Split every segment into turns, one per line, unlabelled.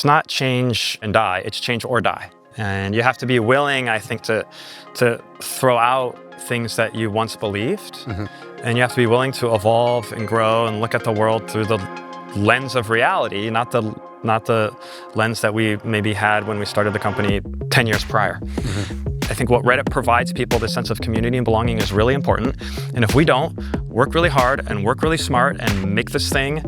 It's not change and die, it's change or die. And you have to be willing, I think, to throw out things that you once believed. And you have to be willing to evolve and grow and look at the world through the lens of reality, not the lens that we maybe had when we started the company 10 years prior. I think what Reddit provides people, this sense of community and belonging, is really important. And if we don't work really hard and work really smart and make this thing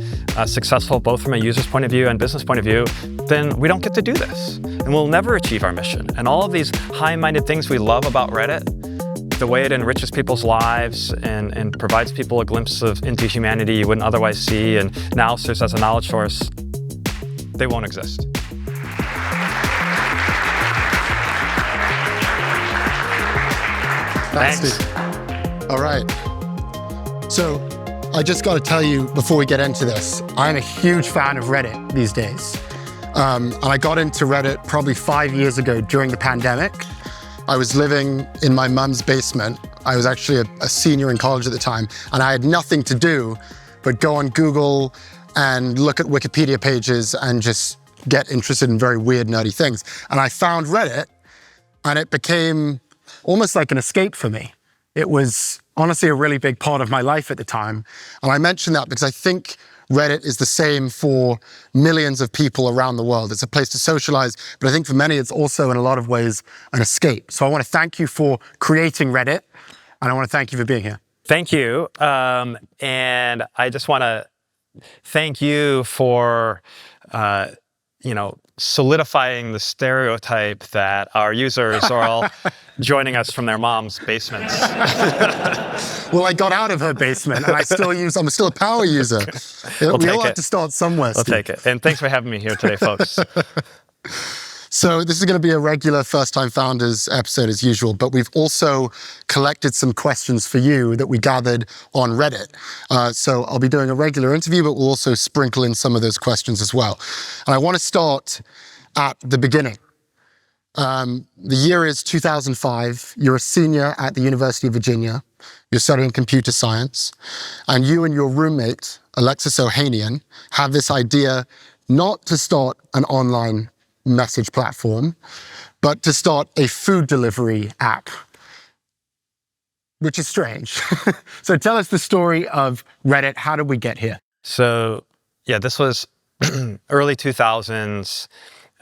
successful, both from a user's point of view and business point of view, then we don't get to do this. And we'll never achieve our mission. And all of these high-minded things we love about Reddit, the way it enriches people's lives and provides people a glimpse into humanity you wouldn't otherwise see, and now serves as a knowledge source, they won't exist. Thanks.
All right. So I just got to tell you before we get into this, I'm a huge fan of Reddit these days. And I got into Reddit probably 5 years ago during the pandemic. I was living in my mum's basement. I was actually a senior in college at the time, and I had nothing to do but go on Google and look at Wikipedia pages and just get interested in very weird, nerdy things. And I found Reddit, and it became almost like an escape for me. It was honestly a really big part of my life at the time. And I mention that because I think Reddit is the same for millions of people around the world. It's a place to socialize, but I think for many, it's also in a lot of ways an escape. So I want to thank you for creating Reddit, and I want to thank you for being here.
Thank you. And I just want to thank you for, solidifying the stereotype that our users are all joining us from their mom's basements.
Well, I got out of her basement, and I'm still a power user. We all have to start somewhere,
We'll
Steve.
take it. And thanks for having me here today, folks.
So this is going to be a regular First-Time Founders episode as usual, but we've also collected some questions for you that we gathered on Reddit. So I'll be doing a regular interview, but we'll also sprinkle in some of those questions as well. And I want to start at the beginning. The year is 2005. You're a senior at the University of Virginia. You're studying computer science. And you and your roommate, Alexis Ohanian, have this idea not to start an online message platform, but to start a food delivery app, which is strange. So tell us the story of Reddit. How did we get here?
So, yeah, this was early 2000s.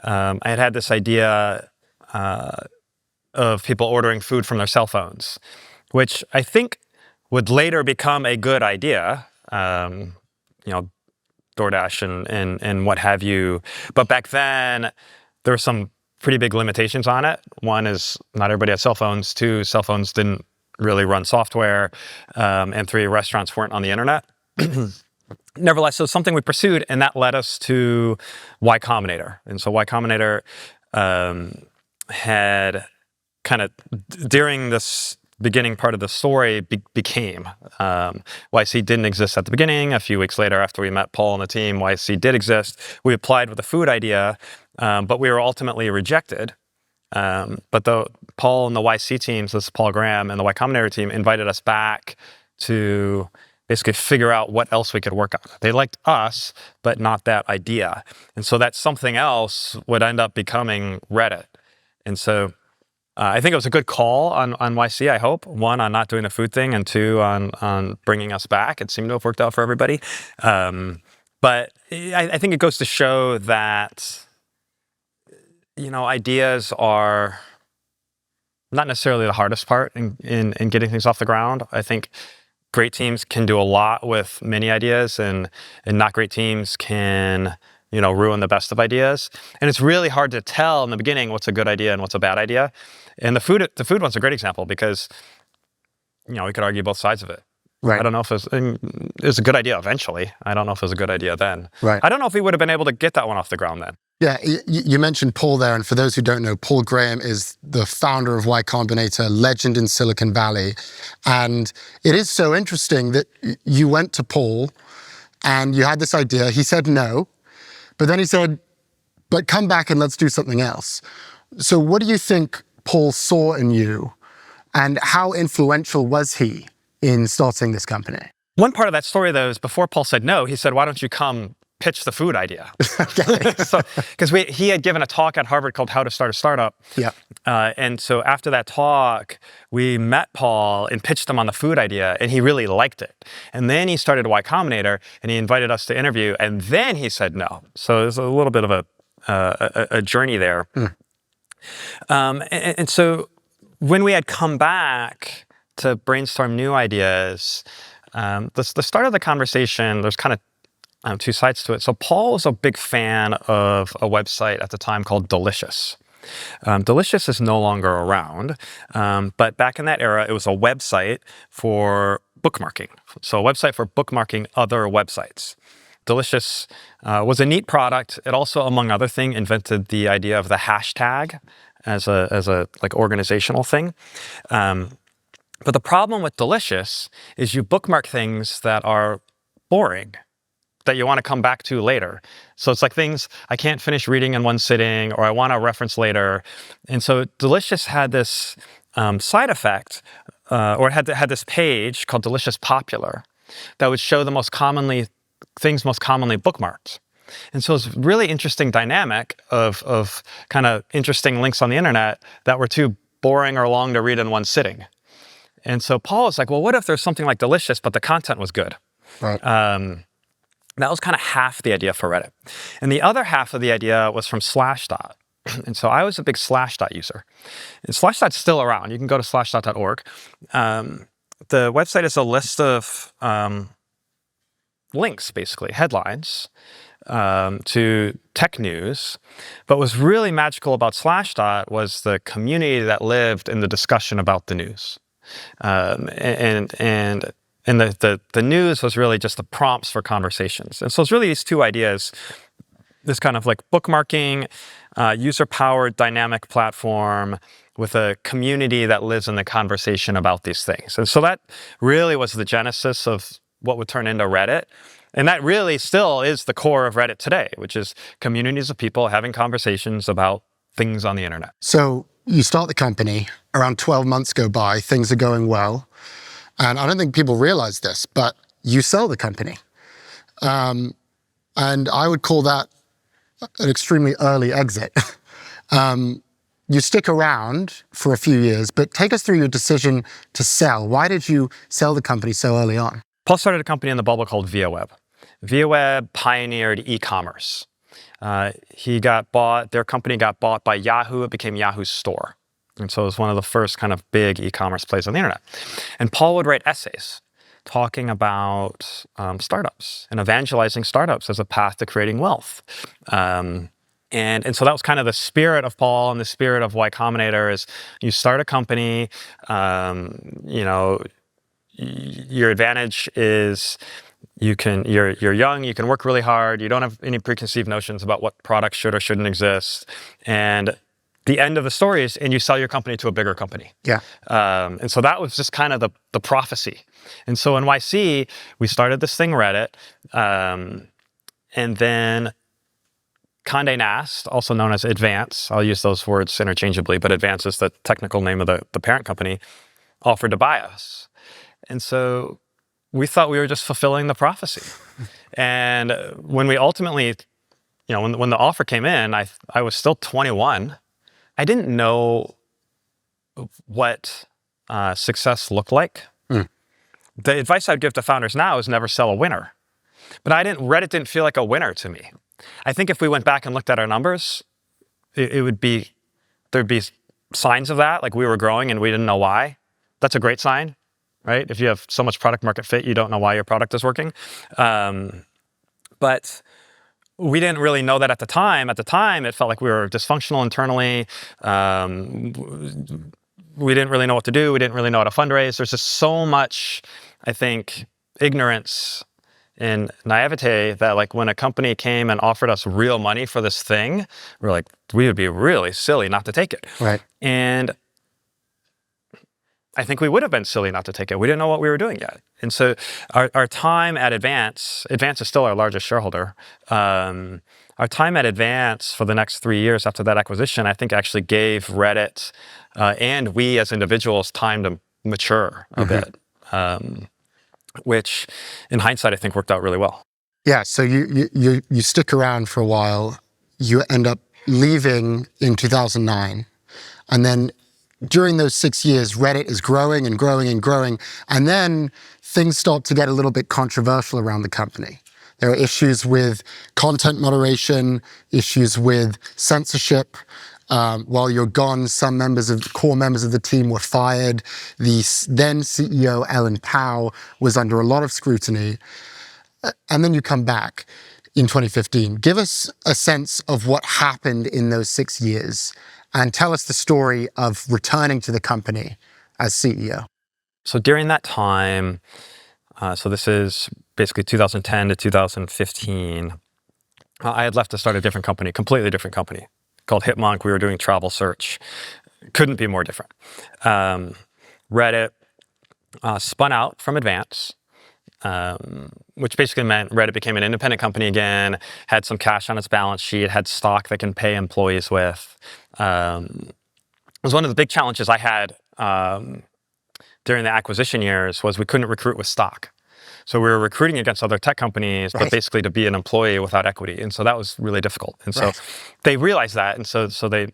I had this idea of people ordering food from their cell phones, which I think would later become a good idea, DoorDash and what have you. But back then, there were some pretty big limitations on it. One is not everybody had cell phones. Two, cell phones didn't really run software. And three, restaurants weren't on the internet. Nevertheless, so something we pursued, and that led us to Y Combinator. And so Y Combinator had kind of, during this beginning part of the story, became. YC didn't exist at the beginning. A few weeks later, after we met Paul and the team, YC did exist. We applied with a food idea, but we were ultimately rejected. But Paul and the YC teams, this is Paul Graham and the Y Combinator team, invited us back to basically figure out what else we could work on. They liked us, but not that idea. And so that something else would end up becoming Reddit. And so I think it was a good call on YC, I hope. One, on not doing the food thing, and two, on bringing us back. It seemed to have worked out for everybody. But I think it goes to show that, ideas are not necessarily the hardest part in getting things off the ground. I think great teams can do a lot with many ideas, and not great teams can ruin the best of ideas. And it's really hard to tell in the beginning what's a good idea and what's a bad idea. And the food one's a great example because, we could argue both sides of it.
Right.
I don't know if it was a good idea eventually. I don't know if it was a good idea then.
Right.
I don't know if we would have been able to get that one off the ground then.
Yeah, you mentioned Paul there, and for those who don't know, Paul Graham is the founder of Y Combinator, legend in Silicon Valley. And it is so interesting that you went to Paul and you had this idea. He said no, but then he said, but come back and let's do something else. So what do you think Paul saw in you, and how influential was he in starting this company?
One part of that story, though, is before Paul said no, he said, why don't you come pitch the food idea. So, because he had given a talk at Harvard called How to Start a Startup.
Yeah.
And so after that talk, we met Paul and pitched him on the food idea, and he really liked it. And then he started Y Combinator, and he invited us to interview, and then he said no. So there's a little bit of a journey there. And so when we had come back to brainstorm new ideas, the start of the conversation, there's kind of two sides to it. So Paul was a big fan of a website at the time called Delicious. Delicious is no longer around, but back in that era, it was a website for bookmarking. So a website for bookmarking other websites. Delicious was a neat product. It also, among other things, invented the idea of the hashtag as a like organizational thing. But the problem with Delicious is you bookmark things that are boring, that you want to come back to later. So it's like things I can't finish reading in one sitting, or I want to reference later. And so Delicious had this side effect, or it had this page called Delicious Popular that would show the things most commonly bookmarked. And so it's a really interesting dynamic of kind of interesting links on the internet that were too boring or long to read in one sitting. And so Paul was like, well, what if there's something like Delicious, but the content was good?
Right.
That was kind of half the idea for Reddit. And the other half of the idea was from Slashdot. And so I was a big Slashdot user. And Slashdot's still around. You can go to slashdot.org. The website is a list of links, basically, headlines, to tech news. But what was really magical about Slashdot was the community that lived in the discussion about the news. And the news was really just the prompts for conversations. And so it's really these two ideas, this kind of like bookmarking, user-powered dynamic platform with a community that lives in the conversation about these things. And so that really was the genesis of what would turn into Reddit. And that really still is the core of Reddit today, which is communities of people having conversations about things on the internet.
So you start the company, around 12 months go by, things are going well. And I don't think people realize this, but you sell the company. And I would call that an extremely early exit. You stick around for a few years, but take us through your decision to sell. Why did you sell the company so early on?
Paul started a company in the bubble called ViaWeb. ViaWeb pioneered e-commerce. Their company got bought by Yahoo. It became Yahoo's store. And so it was one of the first kind of big e-commerce plays on the internet. And Paul would write essays talking about startups and evangelizing startups as a path to creating wealth. And so that was kind of the spirit of Paul and the spirit of Y Combinator is you start a company, your advantage is you're young, you can work really hard, you don't have any preconceived notions about what products should or shouldn't exist. And the end of the story is, and you sell your company to a bigger company.
Yeah.
And so that was just kind of the prophecy. And so in YC, we started this thing Reddit, and then Condé Nast, also known as Advance, I'll use those words interchangeably, but Advance is the technical name of the parent company, offered to buy us. And so we thought we were just fulfilling the prophecy. And when we ultimately, when the offer came in, I was still 21. I didn't know what success looked like. The advice I'd give to founders now is never sell a winner. But Reddit didn't feel like a winner to me. I think if we went back and looked at our numbers, there'd be signs of that, like we were growing and we didn't know why. That's a great sign, right? If you have so much product market fit, you don't know why your product is working. But we didn't really know that at the time. At the time, it felt like we were dysfunctional internally. We didn't really know what to do. We didn't really know how to fundraise. There's just so much, I think, ignorance and naivete that like when a company came and offered us real money for this thing, we're like, we would be really silly not to take it.
Right.
And I think we would have been silly not to take it. We didn't know what we were doing yet. And so our time at Advance is still our largest shareholder. Our time at Advance for the next 3 years after that acquisition, I think actually gave Reddit and we as individuals time to mature a bit, which in hindsight, I think worked out really well.
Yeah, so you stick around for a while. You end up leaving in 2009, and then during those 6 years, Reddit is growing and growing and growing, and then things start to get a little bit controversial around the company. There are issues with content moderation, issues with censorship. While you're gone, some core members of the team were fired. The then CEO, Ellen Pao, was under a lot of scrutiny. And then you come back in 2015. Give us a sense of what happened in those 6 years and tell us the story of returning to the company as CEO.
So during that time, so this is basically 2010 to 2015, I had left to start a different company, completely different company called Hitmonk. We were doing travel search. Couldn't be more different. Reddit spun out from Advance, which basically meant Reddit became an independent company again, had some cash on its balance sheet, had stock they can pay employees with. It was one of the big challenges I had during the acquisition years was we couldn't recruit with stock. So we were recruiting against other tech companies, but basically to be an employee without equity. And so that was really difficult. And so they realized that. And so they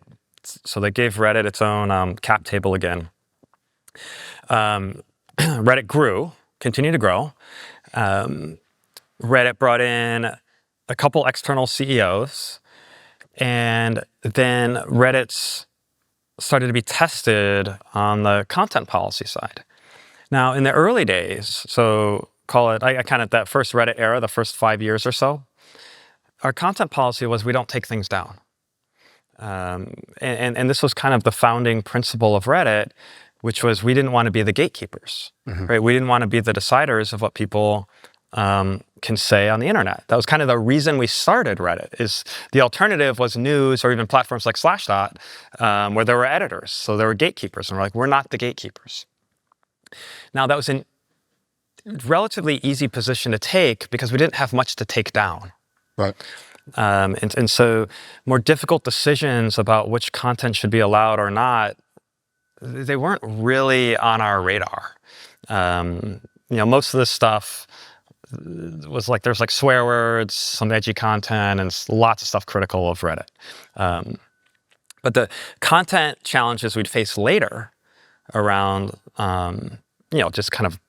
gave Reddit its own cap table again. Reddit grew, continued to grow. Reddit brought in a couple external CEOs, and then Reddit's started to be tested on the content policy side. Now, in the early days, so call it, I kind of that first Reddit era, the first 5 years or so, our content policy was we don't take things down. And this was kind of the founding principle of Reddit, which was we didn't want to be the gatekeepers, right? We didn't want to be the deciders of what people can say on the internet. That was kind of the reason we started Reddit. Is the alternative was news or even platforms like Slashdot, where there were editors, so there were gatekeepers, and we're like, we're not the gatekeepers. Now that was a relatively easy position to take because we didn't have much to take down.
Right.
And so more difficult decisions about which content should be allowed or not, they weren't really on our radar. Most of this stuff was like, there's like swear words, some edgy content, and lots of stuff critical of Reddit. But the content challenges we'd face later around, just kind of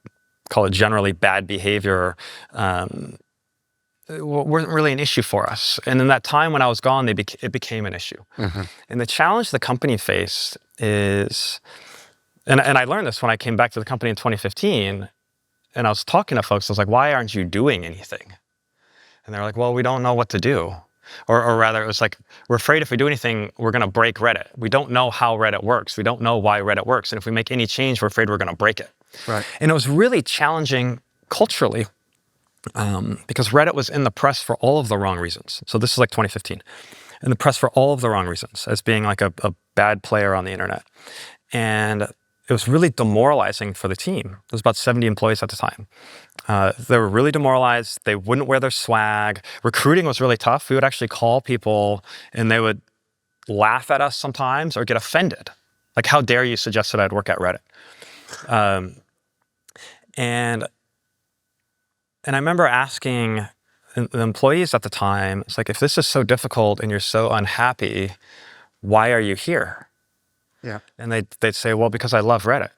call it generally bad behavior, weren't really an issue for us. And in that time when I was gone, it became an issue. And the challenge the company faced is, and I learned this when I came back to the company in 2015, and I was talking to folks, I was like, why aren't you doing anything? And they're like, well, we don't know what to do. Or rather, it was like, we're afraid if we do anything, we're going to break Reddit. We don't know how Reddit works. We don't know why Reddit works. And if we make any change, we're afraid we're going to break it.
Right.
And it was really challenging culturally because Reddit was in the press for all of the wrong reasons. So this is like 2015. In the press for all of the wrong reasons, as being like a bad player on the internet. And it was really demoralizing for the team. There was about 70 employees at the time. They were really demoralized. They wouldn't wear their swag. Recruiting was really tough. We would actually call people and they would laugh at us sometimes or get offended. Like, how dare you suggest that I'd work at Reddit? And I remember asking the employees at the time, it's like, if this is so difficult and you're so unhappy, why are you here?
Yeah.
And they'd say, well, because I love Reddit.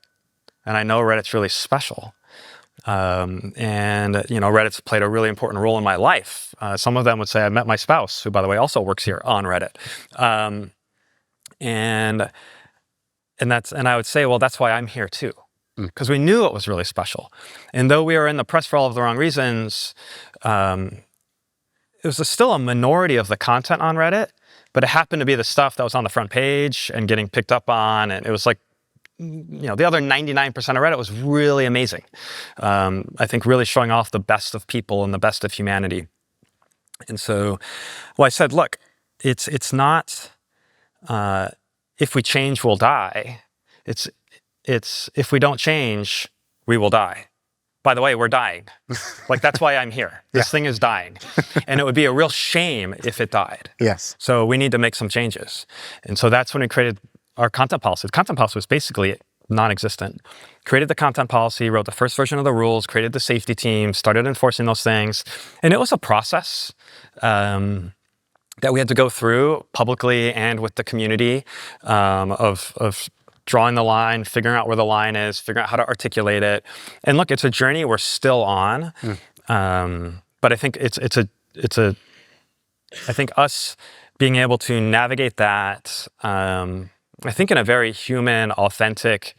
And I know Reddit's really special. Reddit's played a really important role in my life. Some of them would say I met my spouse, who, by the way, also works here on Reddit. And I would say, well, that's why I'm here too. Because we knew it was really special. And though we were in the press for all of the wrong reasons, it was still a minority of the content on Reddit, but it happened to be the stuff that was on the front page and getting picked up on. And it was like, the other 99% of Reddit was really amazing. I think really showing off the best of people and the best of humanity. And so, I said, look, it's not, if we change, we'll die. It's if we don't change, we will die. By the way, we're dying. Like, that's why I'm here. This thing is dying. And it would be a real shame if it died.
Yes.
So we need to make some changes. And so that's when we created our content policy. The content policy was basically non-existent. Created the content policy, wrote the first version of the rules, created the safety team, started enforcing those things. And it was a process that we had to go through publicly and with the community of drawing the line, figuring out where the line is, figuring out how to articulate it. And look, it's a journey we're still on. But I think I think us being able to navigate that, I think in a very human, authentic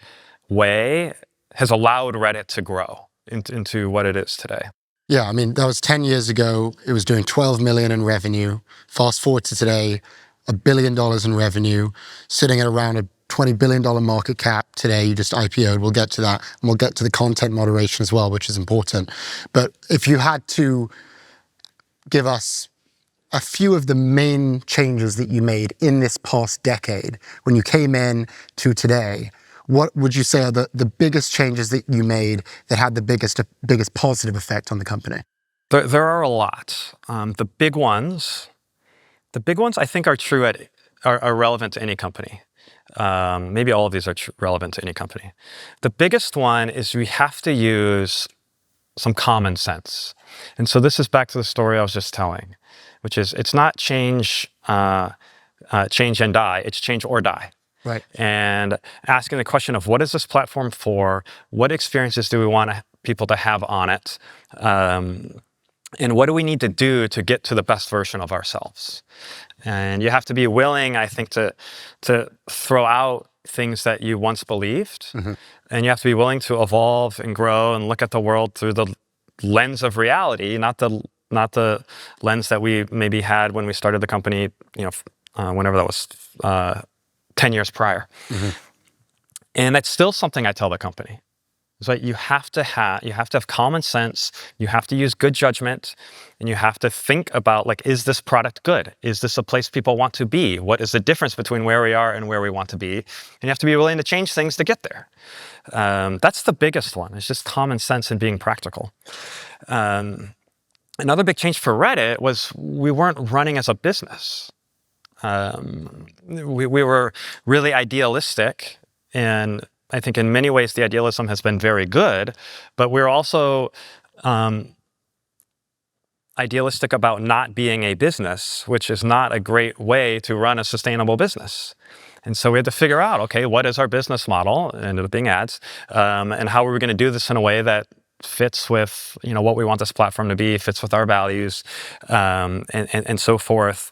way, has allowed Reddit to grow into what it is today.
Yeah, I mean, that was 10 years ago. It was doing 12 million in revenue. Fast forward to today, $1 billion in revenue, sitting at around a $20 billion market cap today. You just IPO'd. We'll get to that. And we'll get to the content moderation as well, which is important. But if you had to give us a few of the main changes that you made in this past decade, when you came in to today, what would you say are the biggest changes that you made that had the biggest positive effect on the company?
There are a lot. The big ones I think are true are relevant to any company. Maybe all of these are relevant to any company. The biggest one is we have to use some common sense. And so this is back to the story I was just telling, which is it's not change and die, it's change or die.
Right.
And asking the question of what is this platform for? What experiences do we want people to have on it? And what do we need to do to get to the best version of ourselves? And you have to be willing, I think, to throw out things that you once believed. And you have to be willing to evolve and grow and look at the world through the lens of reality, not the lens that we maybe had when we started the company, whenever that was 10 years prior. And that's still something I tell the company. It's like you have to have common sense, you have to use good judgment, and you have to think about, like, is this product good? Is this a place people want to be? What is the difference between where we are and where we want to be? And you have to be willing to change things to get there. That's the biggest one. It's just common sense and being practical. Another big change for Reddit was we weren't running as a business. We were really idealistic, and I think in many ways the idealism has been very good, but we're also idealistic about not being a business, which is not a great way to run a sustainable business. And so we had to figure out, okay, what is our business model? It ended up being ads, and how are we going to do this in a way that fits with what we want this platform to be, fits with our values, and so forth.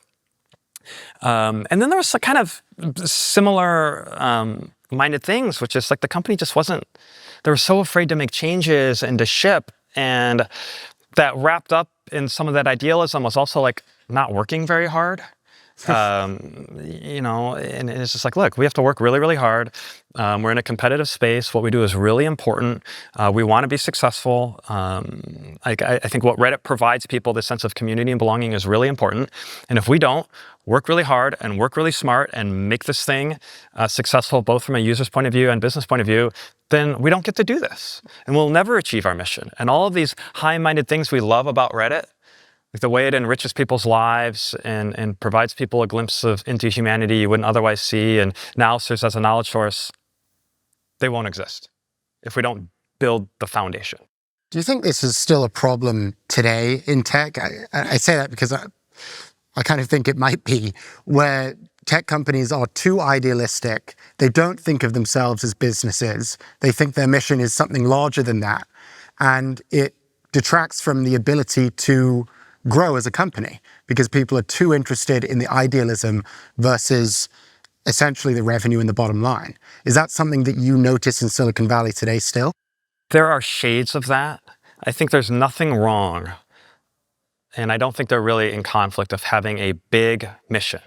And then there was a kind of similar minded things, which is like the company just wasn't, they were so afraid to make changes and to ship, and that wrapped up in some of that idealism was also like not working very hard. And it's just like, look, we have to work really, really hard. We're in a competitive space. What we do is really important. We want to be successful. I think what Reddit provides people, this sense of community and belonging, is really important. And if we don't work really hard and work really smart and make this thing successful, both from a user's point of view and business point of view, then we don't get to do this. And we'll never achieve our mission. And all of these high-minded things we love about Reddit, like the way it enriches people's lives and provides people a glimpse into humanity you wouldn't otherwise see, and now serves as a knowledge source, they won't exist if we don't build the foundation.
Do you think this is still a problem today in tech? I say that because I kind of think it might be, where tech companies are too idealistic. They don't think of themselves as businesses. They think their mission is something larger than that. And it detracts from the ability to grow as a company because people are too interested in the idealism versus essentially the revenue and the bottom line. Is that something that you notice in Silicon Valley today still?
There are shades of that. I think there's nothing wrong, and I don't think they're really in conflict, of having a big mission.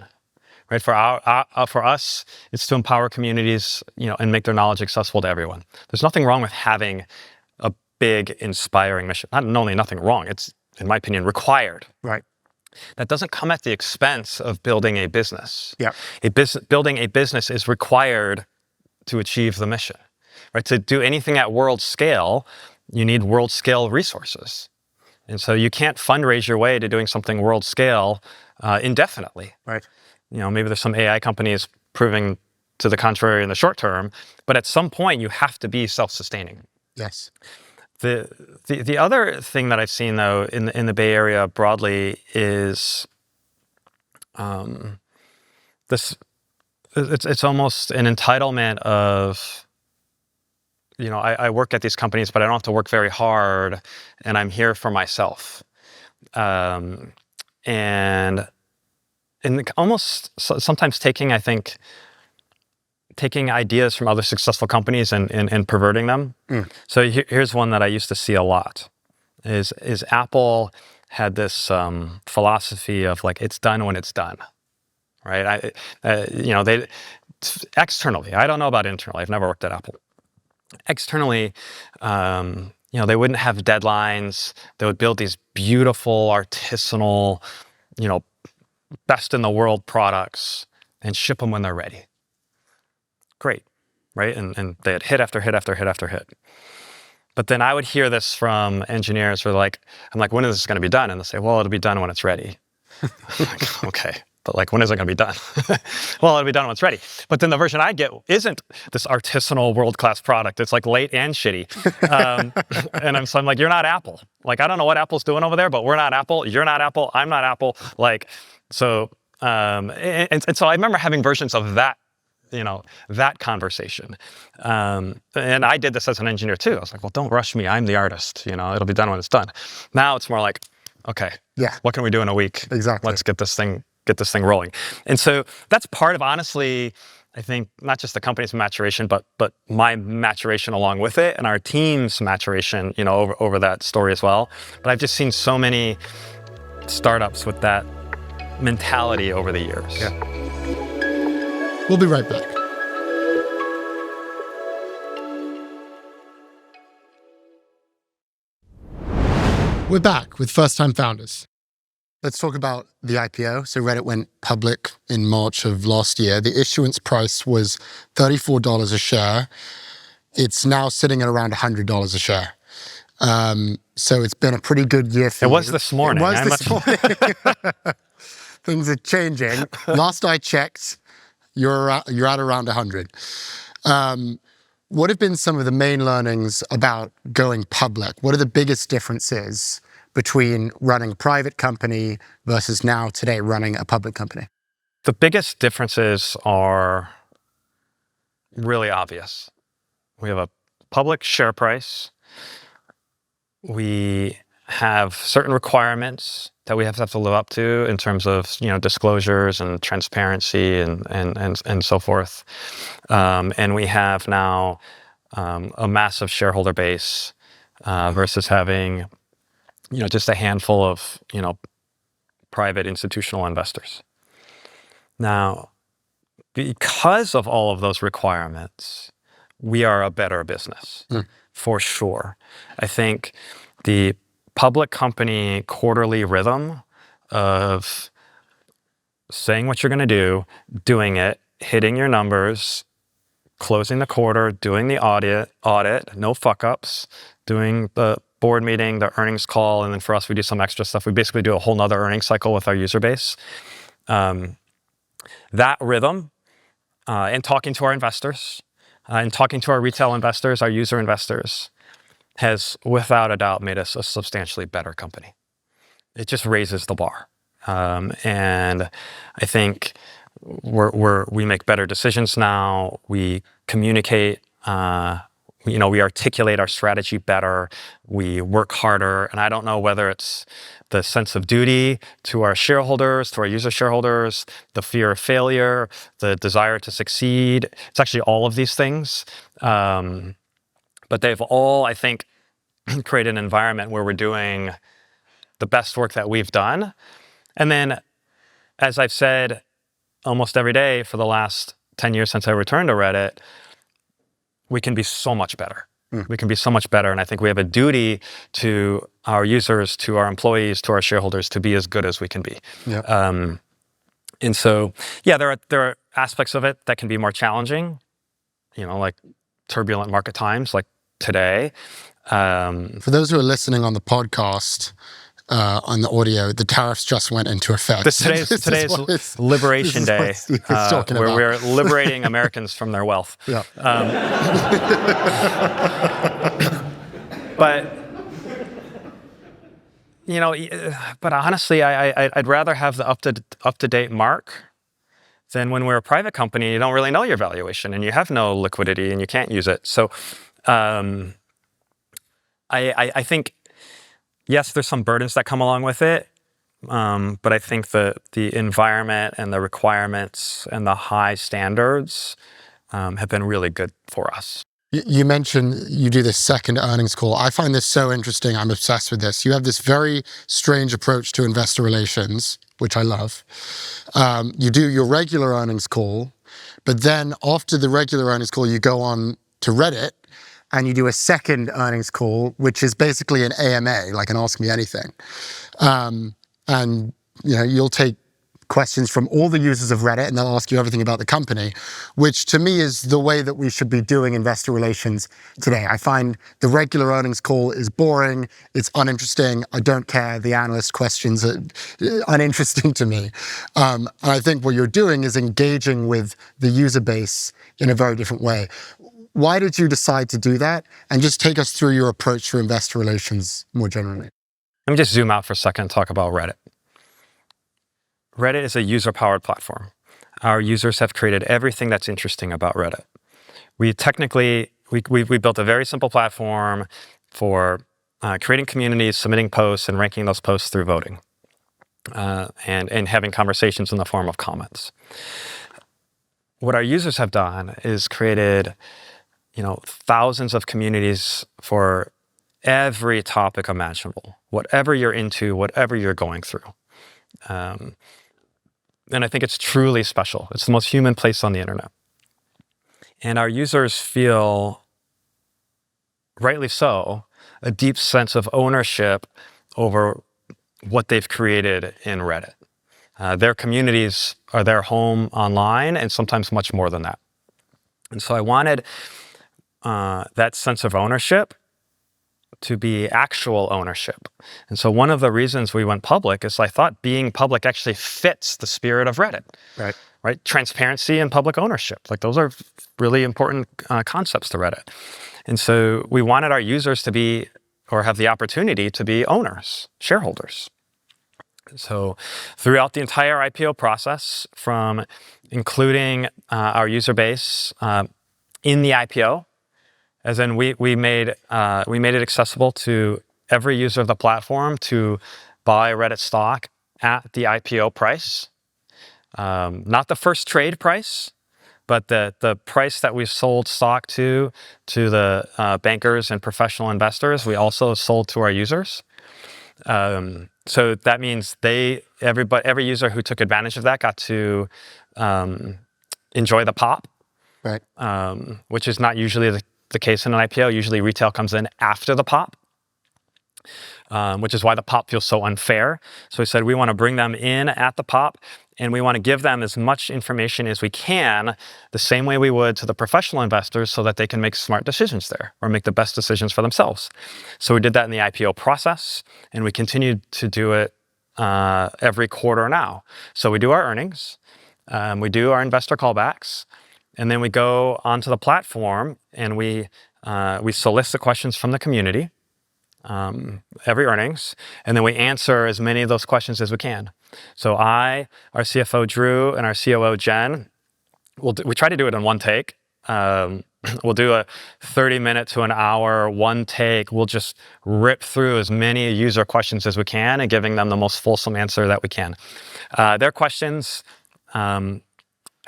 Right? For us, it's to empower communities, and make their knowledge accessible to everyone. There's nothing wrong with having a big, inspiring mission. Not only nothing wrong, it's, in my opinion, required.
Right.
That doesn't come at the expense of building a business.
Yeah.
Building a business is required to achieve the mission. Right? To do anything at world scale, you need world scale resources. And so you can't fundraise your way to doing something world scale indefinitely.
Right.
Maybe there's some AI companies proving to the contrary in the short term, but at some point you have to be self-sustaining.
Yes.
The other thing that I've seen though in the Bay Area broadly is this. It's almost an entitlement of, I work at these companies, but I don't have to work very hard, and I'm here for myself. And almost sometimes taking ideas from other successful companies and perverting them. So here's one that I used to see a lot is Apple had this philosophy of like, it's done when it's done, right? They externally, I don't know about internally, I've never worked at Apple. Externally, they wouldn't have deadlines. They would build these beautiful, artisanal, best in the world products and ship them when they're ready. Great, right? And they had hit after hit after hit after hit. But then I would hear this from engineers who are like, I'm like, when is this going to be done? And they'll say, well, it'll be done when it's ready. Like, okay, but like, when is it going to be done? Well, it'll be done when it's ready. But then the version I get isn't this artisanal world-class product. It's like late and shitty. And so I'm like, you're not Apple. Like, I don't know what Apple's doing over there, but we're not Apple. You're not Apple. I'm not Apple. Like, so, and so I remember having versions of that, that conversation. And I did this as an engineer too. I was like, well, don't rush me. I'm the artist. It'll be done when it's done. Now it's more like, okay,
yeah,
what can we do in a week?
Exactly.
Let's get this thing rolling. And so that's part of, honestly, I think not just the company's maturation, but my maturation along with it, and our team's maturation, over that story as well. But I've just seen so many startups with that mentality over the years.
Yeah. We'll be right back. We're back with first-time founders. Let's talk about the IPO. So Reddit went public in March of last year. The issuance price was $34 a share. It's now sitting at around $100 a share. So it's been a pretty good year for you.
It was this morning.
It was this morning. Things are changing. Last I checked, you're at around 100. What have been some of the main learnings about going public? What are the biggest differences between running a private company versus today running a public company?
The biggest differences are really obvious. We have a public share price. We have certain requirements that we have to live up to in terms of disclosures and transparency and so forth. And we have now a massive shareholder base versus having just a handful of private institutional investors. Now, because of all of those requirements, we are a better business for sure. I think the public company quarterly rhythm of saying what you're going to do, doing it, hitting your numbers, closing the quarter, doing the audit, no fuck-ups, doing the board meeting, the earnings call, and then for us, we do some extra stuff. We basically do a whole nother earnings cycle with our user base. That rhythm, and talking to our investors, and talking to our retail investors, our user investors, has without a doubt made us a substantially better company. It just raises the bar. And I think we make better decisions now. We communicate, we articulate our strategy better. We work harder. And I don't know whether it's the sense of duty to our shareholders, to our user shareholders, the fear of failure, the desire to succeed. It's actually all of these things. But they've all, I think, created an environment where we're doing the best work that we've done. And then, as I've said almost every day for the last 10 years since I returned to Reddit, we can be so much better. We can be so much better. And I think we have a duty to our users, to our employees, to our shareholders to be as good as we can be.
Yep.
And so, yeah, there are aspects of it that can be more challenging, like turbulent market times like today.
For those who are listening on the podcast, on the audio. The tariffs just went into effect.
Today's Liberation Day, where
about.
we're liberating Americans from their wealth.
Yeah.
But but honestly, I'd rather have the up-to-date mark than when we're a private company. You don't really know your valuation, and you have no liquidity, and you can't use it. So, I think, yes, there's some burdens that come along with it, but I think the environment and the requirements and the high standards have been really good for us.
You mentioned you do this second earnings call. I find this so interesting. I'm obsessed with this. You have this very strange approach to investor relations, which I love. You do your regular earnings call, but then after the regular earnings call, you go on to Reddit and you do a second earnings call, which is basically an AMA, like an Ask Me Anything. And you'll take questions from all the users of Reddit and they'll ask you everything about the company, which to me is the way that we should be doing investor relations today. I find the regular earnings call is boring, it's uninteresting, I don't care, the analyst questions are uninteresting to me. And I think what you're doing is engaging with the user base in a very different way. Why did you decide to do that? And just take us through your approach to investor relations more generally.
Let me just zoom out for a second and talk about Reddit. Reddit is a user-powered platform. Our users have created everything that's interesting about Reddit. We built a very simple platform for creating communities, submitting posts, and ranking those posts through voting, and having conversations in the form of comments. What our users have done is created, thousands of communities for every topic imaginable, whatever you're into, whatever you're going through. And I think it's truly special. It's the most human place on the internet. And our users feel, rightly so, a deep sense of ownership over what they've created in Reddit. Their communities are their home online, and sometimes much more than that. And so I wanted that sense of ownership to be actual ownership. And so one of the reasons we went public is I thought being public actually fits the spirit of Reddit. Right? Transparency and public ownership. Like those are really important concepts to Reddit. And so we wanted our users to be, or have the opportunity to be owners, shareholders. So throughout the entire IPO process, from including our user base in the IPO, as in we made it accessible to every user of the platform to buy Reddit stock at the IPO price. Not the first trade price, but the price that we sold stock to the bankers and professional investors, we also sold to our users. So that means every user who took advantage of that got to enjoy the pop,
right?
Which is not usually the case in an IPO. Usually retail comes in after the pop, which is why the pop feels so unfair. So we said we want to bring them in at the pop, and we want to give them as much information as we can, the same way we would to the professional investors, so that they can make smart decisions there or make the best decisions for themselves. So we did that in the IPO process, and we continued to do it every quarter now. So we do our earnings, we do our investor callbacks, and then we go onto the platform and we solicit questions from the community every earnings, and then we answer as many of those questions as we can. So our CFO Drew, and our COO Jen, we try to do it in one take. We'll do a 30-minute to an hour, one take. We'll just rip through as many user questions as we can and giving them the most fulsome answer that we can. Their questions, I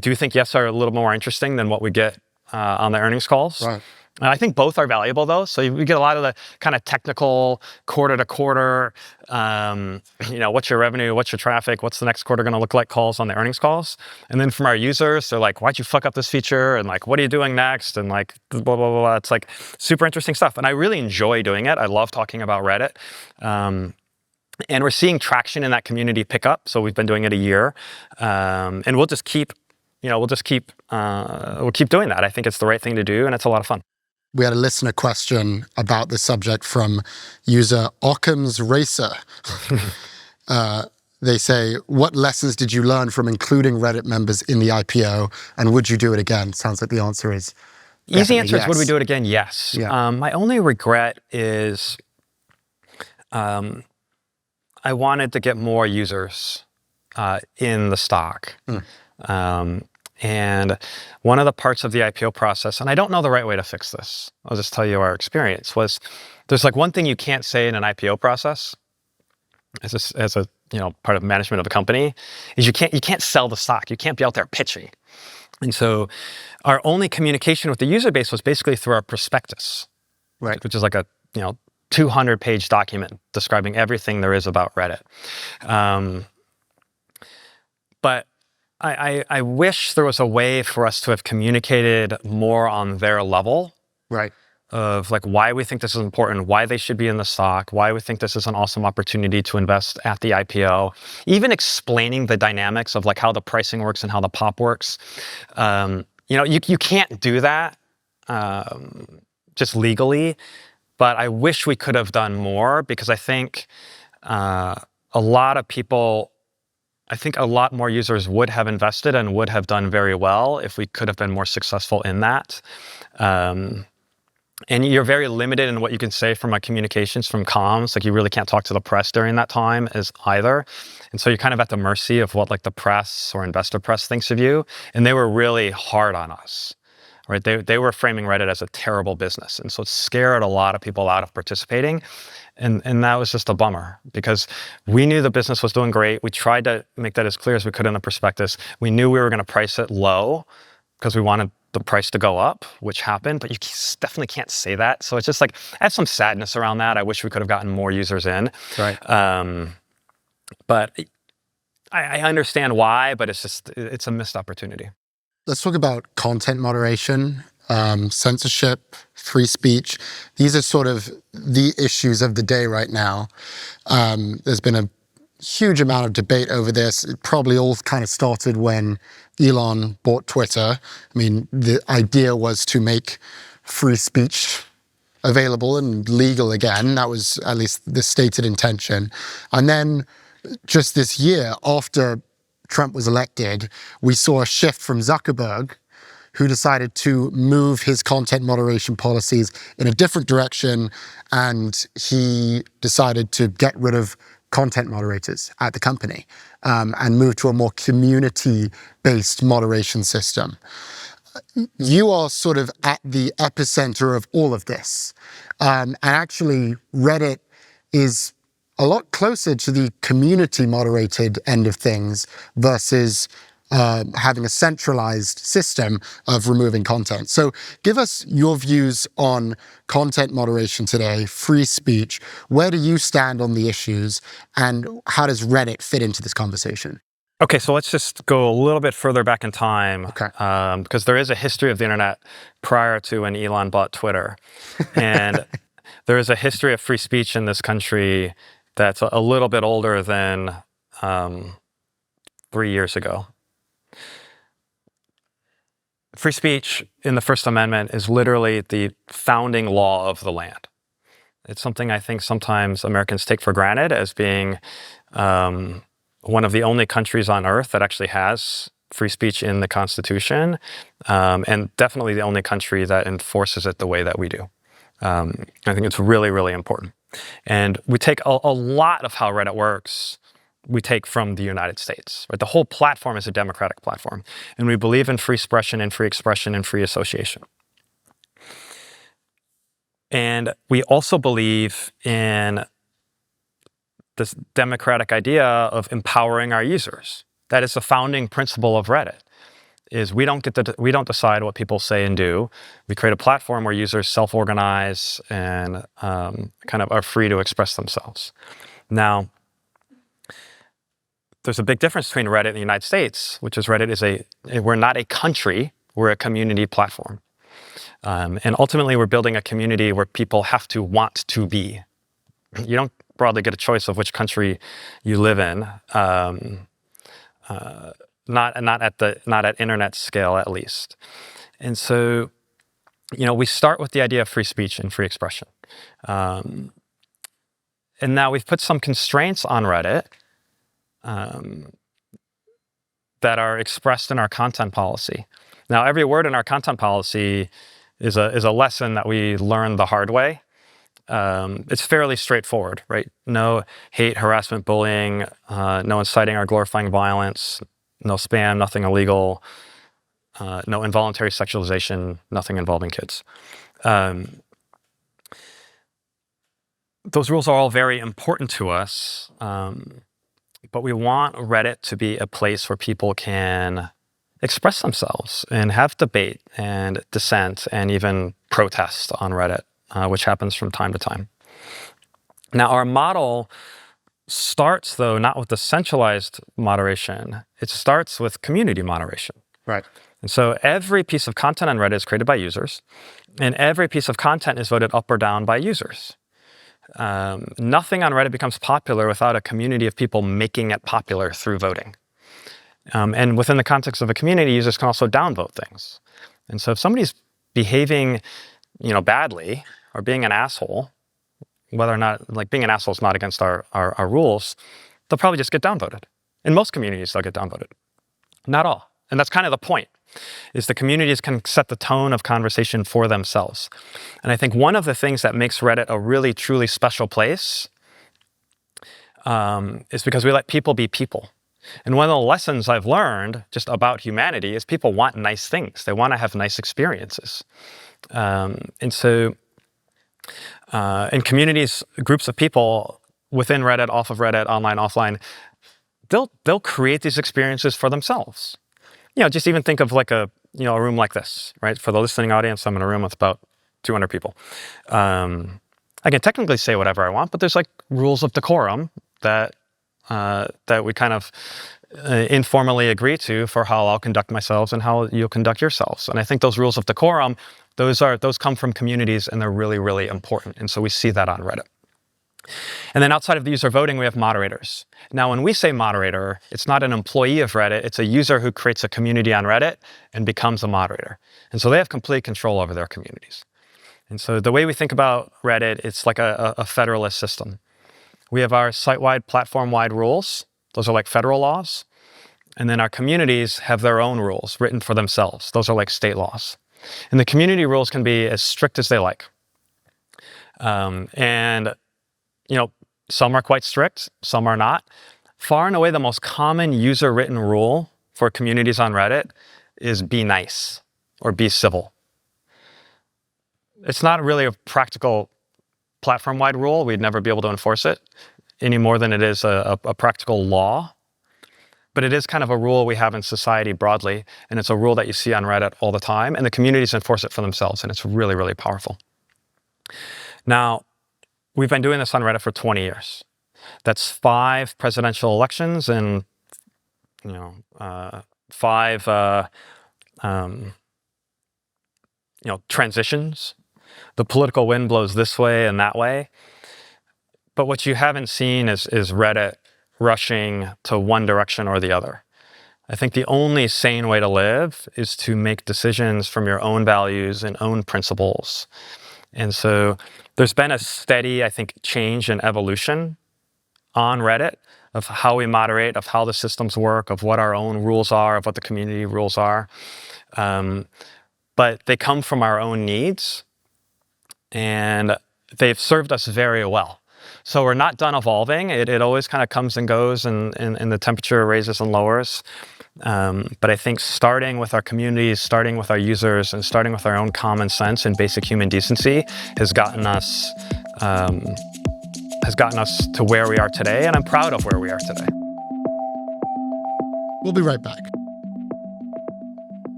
do think, yes, are a little more interesting than what we get on the earnings calls.
Right.
I think both are valuable, though. So we get a lot of the kind of technical quarter to quarter, what's your revenue, what's your traffic, what's the next quarter going to look like calls on the earnings calls. And then from our users, they're like, why'd you fuck up this feature? And like, what are you doing next? And like, blah, blah, blah, blah. It's like super interesting stuff. And I really enjoy doing it. I love talking about Reddit. And we're seeing traction in that community pick up. So we've been doing it a year. And we'll just keep doing that. I think it's the right thing to do, and it's a lot of fun.
We had a listener question about the subject from user Occam's Racer. They say, what lessons did you learn from including Reddit members in the IPO, and would you do it again? Sounds like the answer is
easy answer
yes.
is, would we do it again? Yes.
Yeah.
My only regret is I wanted to get more users in the stock. And one of the parts of the IPO process, and I don't know the right way to fix this, I'll just tell you our experience, was there's like one thing you can't say in an IPO process as a part of management of a company, is you can't sell the stock. You can't be out there pitching. And so our only communication with the user base was basically through our prospectus,
Right.
which is like a 200-page document describing everything there is about Reddit. But I wish there was a way for us to have communicated more on their level.
Right.
Of like why we think this is important, why they should be in the stock, why we think this is an awesome opportunity to invest at the IPO, even explaining the dynamics of like how the pricing works and how the pop works. You can't do that just legally, but I wish we could have done more, because I think a lot more users would have invested and would have done very well if we could have been more successful in that. And you're very limited in what you can say from a communications, from comms. Like you really can't talk to the press during that time as either. And so you're kind of at the mercy of what like the press or investor press thinks of you. And they were really hard on us, right? They were framing Reddit as a terrible business. And so it scared a lot of people out of participating. And that was just a bummer, because we knew the business was doing great. We tried to make that as clear as we could in the prospectus. We knew we were going to price it low because we wanted the price to go up, which happened, but you definitely can't say that. So it's just like, I have some sadness around that. I wish we could have gotten more users in.
Right.
But I understand why, but it's a missed opportunity.
Let's talk about content moderation, censorship, free speech. These are sort of the issues of the day right now. There's been a huge amount of debate over this. It probably all kind of started when Elon bought Twitter. I mean, the idea was to make free speech available and legal again. That was at least the stated intention. And then just this year, after Trump was elected, we saw a shift from Zuckerberg, who decided to move his content moderation policies in a different direction, and he decided to get rid of content moderators at the company and move to a more community-based moderation system. You are sort of at the epicenter of all of this. And actually, Reddit is a lot closer to the community-moderated end of things versus having a centralized system of removing content. So give us your views on content moderation today, free speech. Where do you stand on the issues, and how does Reddit fit into this conversation?
Okay, so let's just go a little bit further back in time,
Okay.
Because there is a history of the internet prior to when Elon bought Twitter. And there is a history of free speech in this country that's a little bit older than 3 years ago. Free speech in the First Amendment is literally the founding law of the land. It's something I think sometimes Americans take for granted as being one of the only countries on earth that actually has free speech in the Constitution, and definitely the only country that enforces it the way that we do. I think it's really, really important. And we take a lot of how Reddit works, we take from the United States. Right? The whole platform is a democratic platform, and we believe in free expression and free association. And we also believe in this democratic idea of empowering our users. That is the founding principle of Reddit. Is we don't decide what people say and do. We create a platform where users self-organize and kind of are free to express themselves. Now, there's a big difference between Reddit and the United States, which is we're not a country, we're a community platform. And ultimately, we're building a community where people have to want to be. You don't broadly get a choice of which country you live in, not at internet scale, at least. And so we start with the idea of free speech and free expression. And now we've put some constraints on Reddit that are expressed in our content policy. Now, every word in our content policy is a lesson that we learned the hard way. It's fairly straightforward, right? No hate, harassment, bullying, no inciting or glorifying violence, no spam, nothing illegal, no involuntary sexualization, nothing involving kids. Those rules are all very important to us, but we want Reddit to be a place where people can express themselves and have debate and dissent and even protest on Reddit, which happens from time to time. Now, our model starts, though, not with the centralized moderation. It starts with community moderation.
Right.
And so every piece of content on Reddit is created by users, and every piece of content is voted up or down by users. Nothing on Reddit becomes popular without a community of people making it popular through voting. And within the context of a community, users can also downvote things. And so if somebody's behaving, badly or being an asshole, whether or not, being an asshole is not against our rules, they'll probably just get downvoted. In most communities, they'll get downvoted. Not all. And that's kind of the point, is the communities can set the tone of conversation for themselves. And I think one of the things that makes Reddit a really, truly special place is because we let people be people. And one of the lessons I've learned just about humanity is people want nice things. They want to have nice experiences. And so in communities, groups of people within Reddit, off of Reddit, online, offline, they'll create these experiences for themselves. Just even think of a room like this, right? For the listening audience, I'm in a room with about 200 people. I can technically say whatever I want, but there's rules of decorum that we kind of informally agree to for how I'll conduct myself and how you'll conduct yourselves. And I think those rules of decorum, those come from communities, and they're really, really important. And so we see that on Reddit. And then outside of the user voting, we have moderators. Now, when we say moderator, it's not an employee of Reddit. It's a user who creates a community on Reddit and becomes a moderator. And so they have complete control over their communities. And so the way we think about Reddit, it's like a federalist system. We have our site-wide, platform-wide rules. Those are like federal laws. And then our communities have their own rules written for themselves. Those are like state laws. And the community rules can be as strict as they like. Some are quite strict, some are not. Far and away, the most common user-written rule for communities on Reddit is be nice or be civil. It's not really a practical platform-wide rule. We'd never be able to enforce it any more than it is a practical law. But it is kind of a rule we have in society broadly, and it's a rule that you see on Reddit all the time, and the communities enforce it for themselves, and it's really, really powerful. Now, we've been doing this on Reddit for 20 years. That's 5 presidential elections and, 5, transitions. The political wind blows this way and that way. But what you haven't seen is Reddit rushing to one direction or the other. I think the only sane way to live is to make decisions from your own values and own principles. And so there's been a steady, I think, change and evolution on Reddit of how we moderate, of how the systems work, of what our own rules are, of what the community rules are. But they come from our own needs, and they've served us very well. So we're not done evolving. It always kind of comes and goes, and the temperature raises and lowers. But I think starting with our communities, starting with our users, and starting with our own common sense and basic human decency has gotten us to where we are today, and I'm proud of where we are today.
We'll be right back.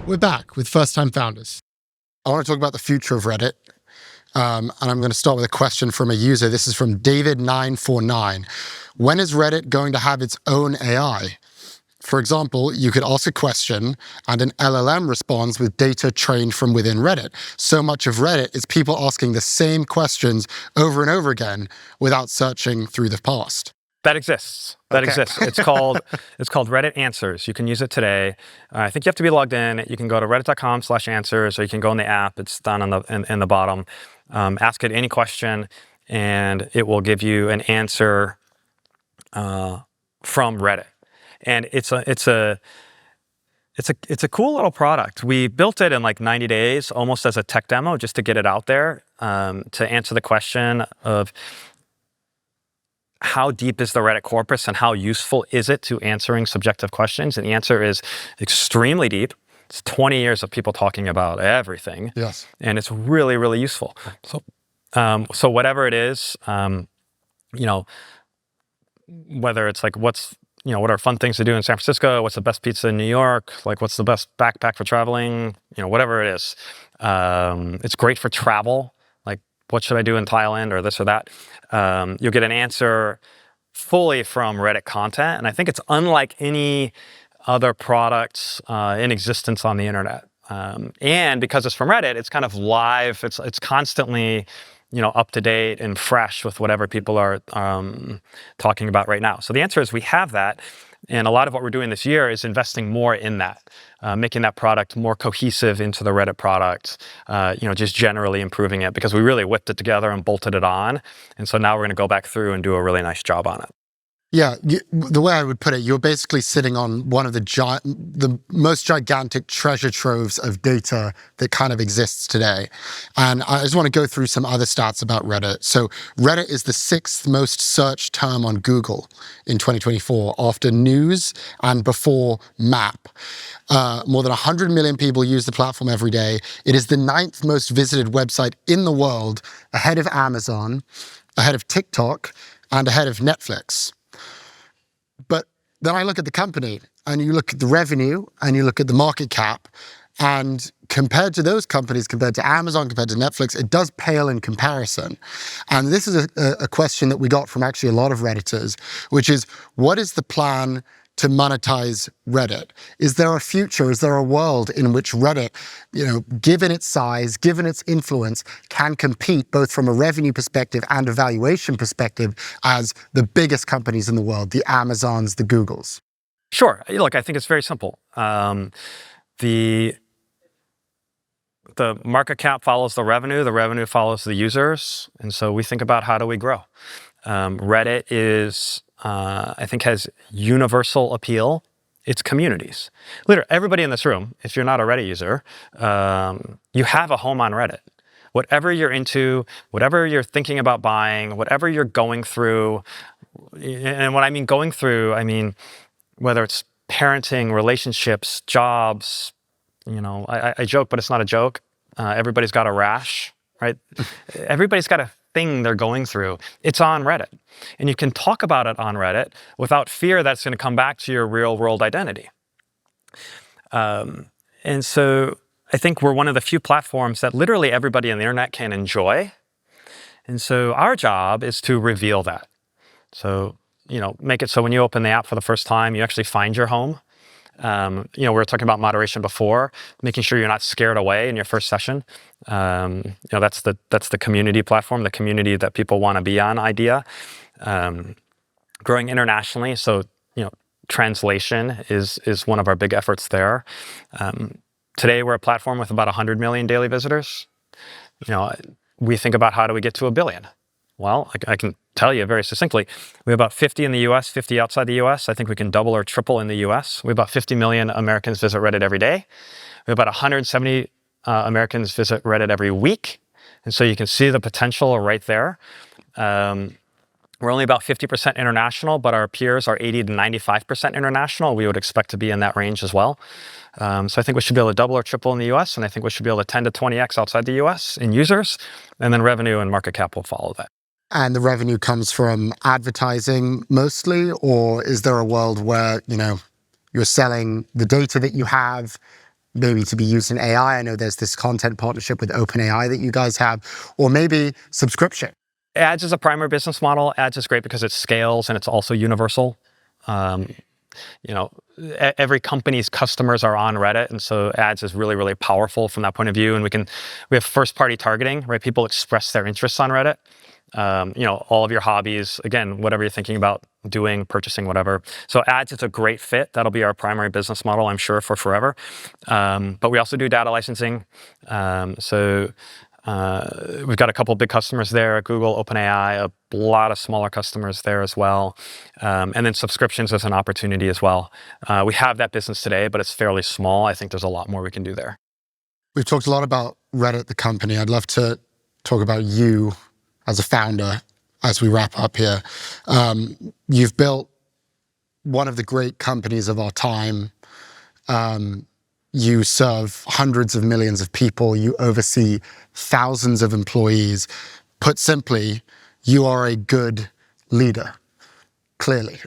We're back with first-time founders. I want to talk about the future of Reddit. And I'm going to start with a question from a user. This is from David949. When is Reddit going to have its own AI? For example, you could ask a question and an LLM responds with data trained from within Reddit. So much of Reddit is people asking the same questions over and over again without searching through the past.
That exists. That
Okay.
exists. It's called Reddit Answers. You can use it today. I think you have to be logged in. You can go to reddit.com/answers, or you can go in the app. It's down in the bottom. Ask it any question, and it will give you an answer from Reddit. And it's a cool little product. We built it in like 90 days, almost as a tech demo, just to get it out there, to answer the question of how deep is the Reddit corpus and how useful is it to answering subjective questions? And the answer is extremely deep. It's 20 years of people talking about everything.
Yes.
And it's really, really useful. So whatever it is, whether it's like what are fun things to do in San Francisco? What's the best pizza in New York? Like what's the best backpack for traveling? Whatever it is. It's great for travel. Like what should I do in Thailand or this or that? You'll get an answer fully from Reddit content. And I think it's unlike any other products in existence on the internet. And because it's from Reddit, it's kind of live. It's constantly up to date and fresh with whatever people are talking about right now. So the answer is we have that. And a lot of what we're doing this year is investing more in that, making that product more cohesive into the Reddit product, just generally improving it, because we really whipped it together and bolted it on. And so now we're going to go back through and do a really nice job on it.
Yeah, the way I would put it, you're basically sitting on one of the most gigantic treasure troves of data that kind of exists today. And I just want to go through some other stats about Reddit. So Reddit is the 6th most searched term on Google in 2024, after news and before map. More than 100 million people use the platform every day. It is the 9th most visited website in the world, ahead of Amazon, ahead of TikTok, and ahead of Netflix. But then I look at the company, and you look at the revenue, and you look at the market cap, and compared to those companies, compared to Amazon, compared to Netflix, it does pale in comparison. And this is a question that we got from actually a lot of Redditors, which is, what is the plan to monetize Reddit? Is there a future? Is there a world in which Reddit, given its size, given its influence, can compete both from a revenue perspective and a valuation perspective as the biggest companies in the world, the Amazons, the Googles?
Sure. Look, I think it's very simple. The market cap follows the revenue follows the users. And so we think about, how do we grow? Reddit is, I think, has universal appeal. It's communities. Literally, everybody in this room, if you're not a Reddit user, you have a home on Reddit. Whatever you're into, whatever you're thinking about buying, whatever you're going through, and when I mean going through, I mean whether it's parenting, relationships, jobs. I joke, but it's not a joke. Everybody's got a rash, right? Everybody's got a thing they're going through. It's on Reddit. And you can talk about it on Reddit without fear that's going to come back to your real world identity. And so I think we're one of the few platforms that literally everybody on the internet can enjoy. And so our job is to reveal that. So, make it so when you open the app for the first time, you actually find your home. We were talking about moderation before, making sure you're not scared away in your first session. That's the community platform, the community that people want to be on idea. Growing internationally, so translation is one of our big efforts there. Today we're a platform with about 100 million daily visitors. We think about, how do we get to 1 billion? Well, I can tell you very succinctly, we have about 50 in the US, 50 outside the US. I think we can double or triple in the US. We have about 50 million Americans visit Reddit every day. We have about 170 Americans visit Reddit every week. And so you can see the potential right there. We're only about 50% international, but our peers are 80 to 95% international. We would expect to be in that range as well. So I think we should be able to double or triple in the US, and I think we should be able to 10 to 20x outside the US in users, and then revenue and market cap will follow that.
And the revenue comes from advertising mostly, or is there a world where, you're selling the data that you have, maybe to be used in AI? I know there's this content partnership with OpenAI that you guys have, or maybe subscription.
Ads is a primary business model. Ads is great because it scales and it's also universal. Every company's customers are on Reddit, and so ads is really, really powerful from that point of view. And we have first-party targeting, right? People express their interests on Reddit. all of your hobbies, again, whatever you're thinking about doing, purchasing, whatever. So ads is a great fit. That'll be our primary business model, I'm sure, for forever. But we also do data licensing. We've got a couple big customers there, Google, OpenAI, a lot of smaller customers there as well. And then subscriptions is an opportunity as well. We have that business today, but it's fairly small. I think there's a lot more we can do there.
We've talked a lot about Reddit, the company. I'd love to talk about you as a founder as we wrap up here. You've built one of the great companies of our time. You serve hundreds of millions of people. You oversee thousands of employees. Put simply, you are a good leader, clearly.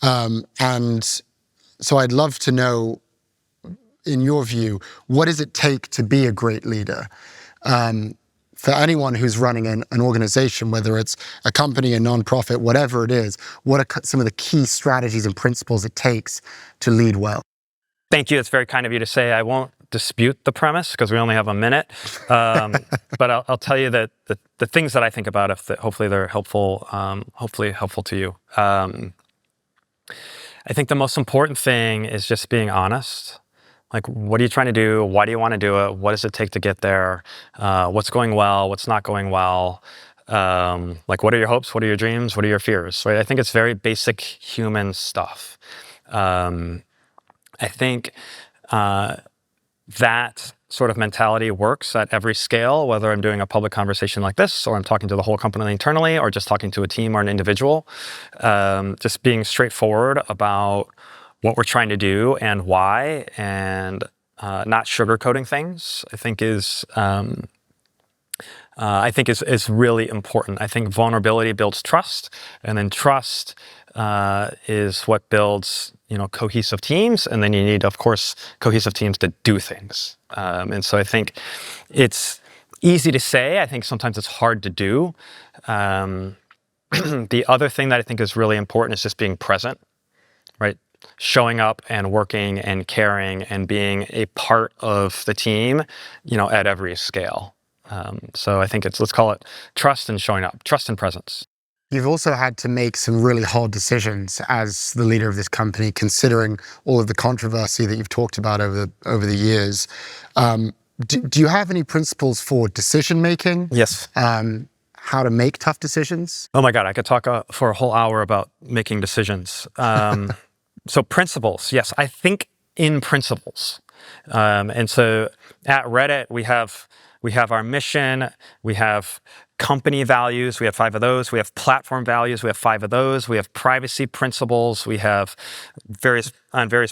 And so I'd love to know, in your view, what does it take to be a great leader? For anyone who's running an organization, whether it's a company, a nonprofit, whatever it is, what are some of the key strategies and principles it takes to lead well?
Thank you. It's very kind of you to say. I won't dispute the premise because we only have a minute. But I'll tell you that the things that I think about, hopefully they're helpful, to you. I think the most important thing is just being honest. Like, what are you trying to do? Why do you want to do it? What does it take to get there? What's going well? What's not going well? Like, what are your hopes? What are your dreams? What are your fears? Right? I think it's very basic human stuff. I think that sort of mentality works at every scale, whether I'm doing a public conversation like this, or I'm talking to the whole company internally, or just talking to a team or an individual. Just being straightforward about what we're trying to do and why, and not sugarcoating things, I think is really important. I think vulnerability builds trust, and then trust is what builds cohesive teams, and then you need, of course, cohesive teams to do things. And so I think it's easy to say. I think sometimes it's hard to do. The other thing that I think is really important is just being present, right? Showing up and working and caring and being a part of the team, at every scale. So I think let's call it trust and showing up, trust and presence.
You've also had to make some really hard decisions as the leader of this company, considering all of the controversy that you've talked about over the years. Do you have any principles for decision making?
Yes.
How to make tough decisions?
Oh my God, I could talk for a whole hour about making decisions. So principles, yes, I think in principles. And so at Reddit, we have our mission, we have company values, we have 5 of those. We have platform values, we have 5 of those. We have privacy principles, we have various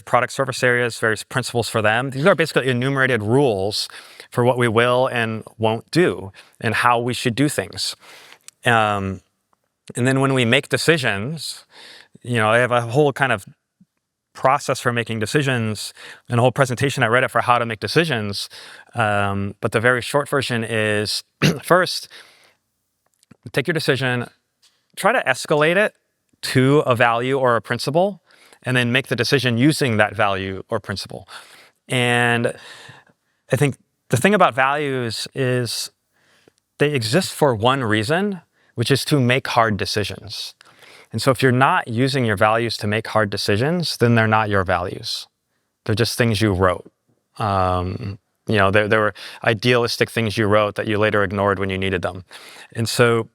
product service areas, various principles for them. These are basically enumerated rules for what we will and won't do and how we should do things. And then when we make decisions, I have a whole kind of process for making decisions and a whole presentation at Reddit for how to make decisions. But the very short version is first, take your decision, try to escalate it to a value or a principle, and then make the decision using that value or principle. And I think the thing about values is they exist for one reason, which is to make hard decisions. And so if you're not using your values to make hard decisions, then they're not your values. They're just things you wrote. There were idealistic things you wrote that you later ignored when you needed them. And so,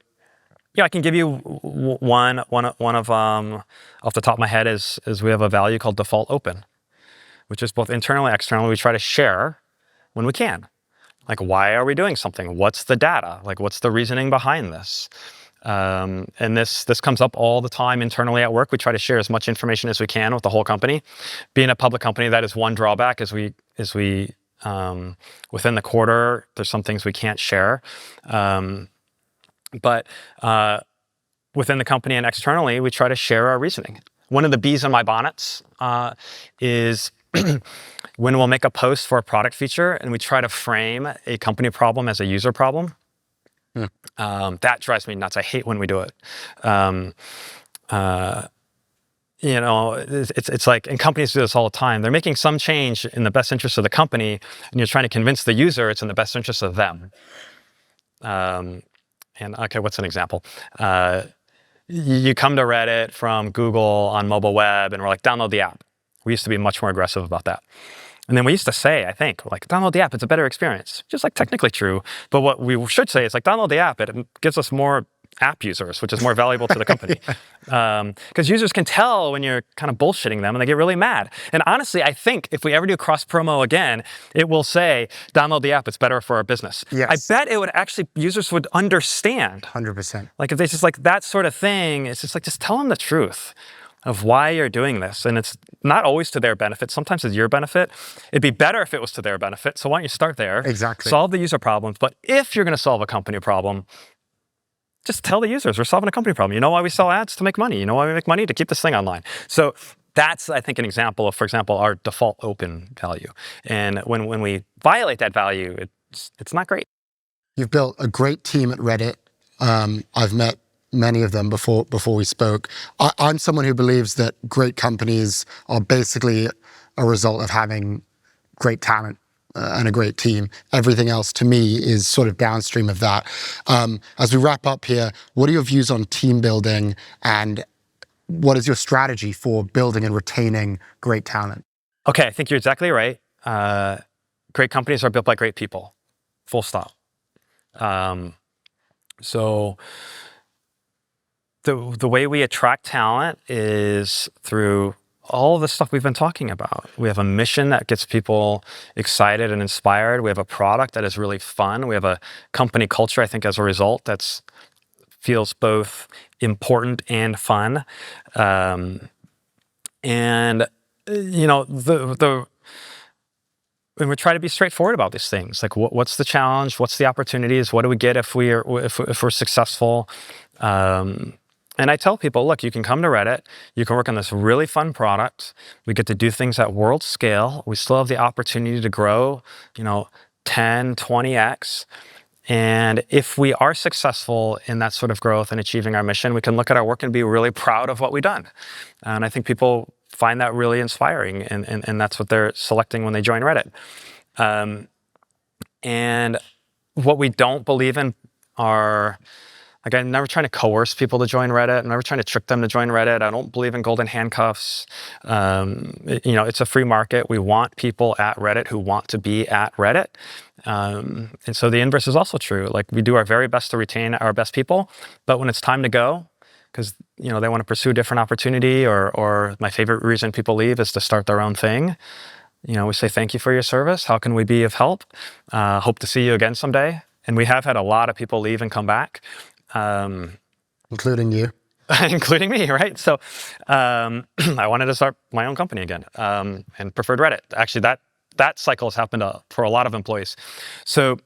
I can give you one of off the top of my head is we have a value called default open, which is both internally and externally. We try to share when we can. Like, why are we doing something? What's the data? Like, what's the reasoning behind this? And this comes up all the time internally at work. We try to share as much information as we can with the whole company. Being a public company, that is one drawback. As we within the quarter, there's some things we can't share. But within the company and externally, we try to share our reasoning. One of the bees in my bonnets is when we'll make a post for a product feature and we try to frame a company problem as a user problem. That drives me nuts. I hate when we do it. It's like, and companies do this all the time. They're making some change in the best interest of the company, and you're trying to convince the user it's in the best interest of them. And okay, what's an example? You come to Reddit from Google on mobile web and we're like, download the app. We used to be much more aggressive about that. And then we used to say, I think, like, download the app, it's a better experience. Just like technically true. But what we should say is like, download the app, it gives us more app users, which is more valuable to the company. Because users can tell when you're kind of bullshitting them and they get really mad. And honestly, I think if we ever do cross promo again, it will say, download the app, it's better for our business.
Yes.
I bet it would actually, users would understand.
100%.
Like if they just like that sort of thing, it's just like, just tell them the truth of why you're doing this. And it's not always to their benefit. Sometimes it's your benefit. It'd be better if it was to their benefit. So why don't you start there?
Exactly.
Solve the user problems. But if you're going to solve a company problem, just tell the users we're solving a company problem. You know why we sell ads? To make money. You know why we make money? To keep this thing online. So that's, I think, an example of, for example, our default open value. And when we violate that value, it's not great.
You've built a great team at Reddit. I've met many of them before we spoke. I'm someone who believes that great companies are basically a result of having great talent and a great team. Everything else to me is sort of downstream of that. As we wrap up here, what are your views on team building and what is your strategy for building and retaining great talent?
Okay, I think you're exactly right. Great companies are built by great people, full stop. So the way we attract talent is through all of the stuff we've been talking about. We have a mission that gets people excited and inspired. We have a product that is really fun. We have a company culture, I think, as a result, that feels both important and fun. And you know, and we try to be straightforward about these things. Like, what's the challenge? What's the opportunities? What do we get if we're successful? And I tell people, look, you can come to Reddit, you can work on this really fun product. We get to do things at world scale. We still have the opportunity to grow, 10, 20x. And if we are successful in that sort of growth and achieving our mission, we can look at our work and be really proud of what we've done. And I think people find that really inspiring, and that's what they're selecting when they join Reddit. And what we don't believe in are, like, I'm never trying to coerce people to join Reddit. I'm never trying to trick them to join Reddit. I don't believe in golden handcuffs. It's a free market. We want people at Reddit who want to be at Reddit. And so the inverse is also true. Like, we do our very best to retain our best people, but when it's time to go, because they want to pursue a different opportunity, or my favorite reason people leave is to start their own thing. We say, thank you for your service. How can we be of help? Hope to see you again someday. And we have had a lot of people leave and come back.
Including you.
Including me, right? So I wanted to start my own company again, and preferred Reddit. Actually, that cycle has happened for a lot of employees. So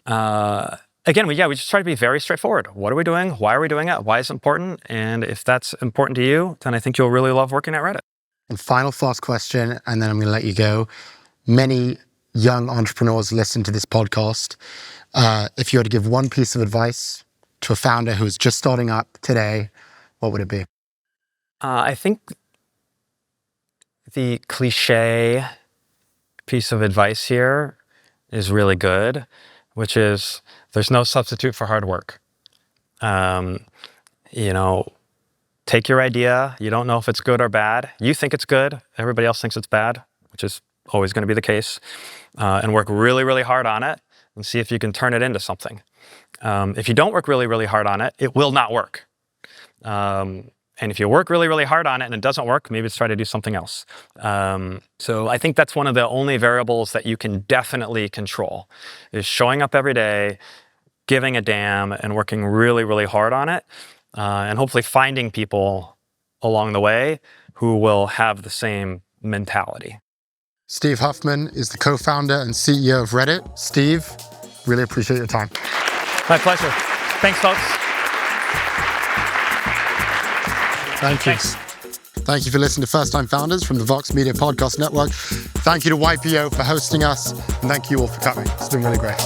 again, we just try to be very straightforward. What are we doing? Why are we doing it? Why is it important? And if that's important to you, then I think you'll really love working at Reddit.
And final fast question, and then I'm going to let you go. Many young entrepreneurs listen to this podcast. If you had to give one piece of advice to a founder who's just starting up today, what would it be?
I think the cliche piece of advice here is really good, which is there's no substitute for hard work. Take your idea. You don't know if it's good or bad. You think it's good. Everybody else thinks it's bad, which is always going to be the case. And work really, really hard on it and see if you can turn it into something. If you don't work really, really hard on it, it will not work. And if you work really, really hard on it and it doesn't work, maybe let's try to do something else. So I think that's one of the only variables that you can definitely control, is showing up every day, giving a damn, and working really, really hard on it. And hopefully finding people along the way who will have the same mentality.
Steve Huffman is the co-founder and CEO of Reddit. Steve, really appreciate your time.
My pleasure. Thanks, folks.
Thank you.
Thanks.
Thank you for listening to First Time Founders from the Vox Media Podcast Network. Thank you to YPO for hosting us, and thank you all for coming. It's been really great.